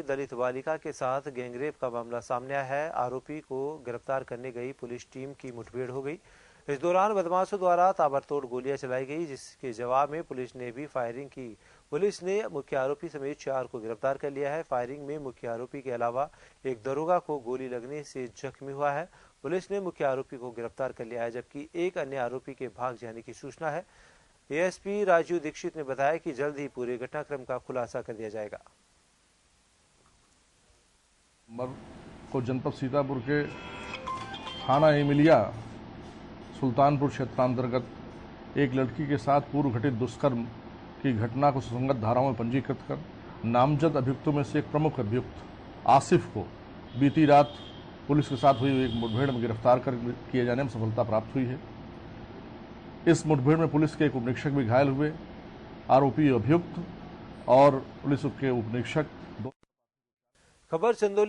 दलित बालिका के साथ गैंगरेप का मामला सामने आया है। आरोपी को गिरफ्तार करने गई पुलिस टीम की मुठभेड़ हो गई। इस दौरान बदमाशों द्वारा ताबड़तोड़ गोलियां चलाई गई, जिसके जवाब में पुलिस ने भी फायरिंग की। पुलिस ने मुख्य आरोपी समेत 4 को गिरफ्तार कर लिया है। फायरिंग में मुख्य आरोपी के अलावा एक दरोगा को गोली लगने से जख्मी हुआ है। पुलिस ने मुख्य आरोपी को गिरफ्तार कर लिया है, जबकि एक अन्य आरोपी के भाग जाने की सूचना है। एएसपी राजू दीक्षित ने बताया कि जल्द ही पूरे घटनाक्रम का खुलासा कर दिया जाएगा। को जनपद सीतापुर के थाना एमिलिया सुल्तानपुर क्षेत्रांतर्गत एक लड़की के साथ पूर्व घटित दुष्कर्म की घटना को सुसंगत धाराओं में पंजीकृत कर नामजद अभियुक्तों में से एक प्रमुख अभियुक्त आसिफ को बीती रात पुलिस के साथ हुई एक मुठभेड़ में गिरफ्तार किए जाने में सफलता प्राप्त हुई है। इस मुठभेड़ में पुलिस के एक उपनिरीक्षक भी घायल हुए। आरोपी अभियुक्त और पुलिस के उपनिरीक्षक खबर चंदौली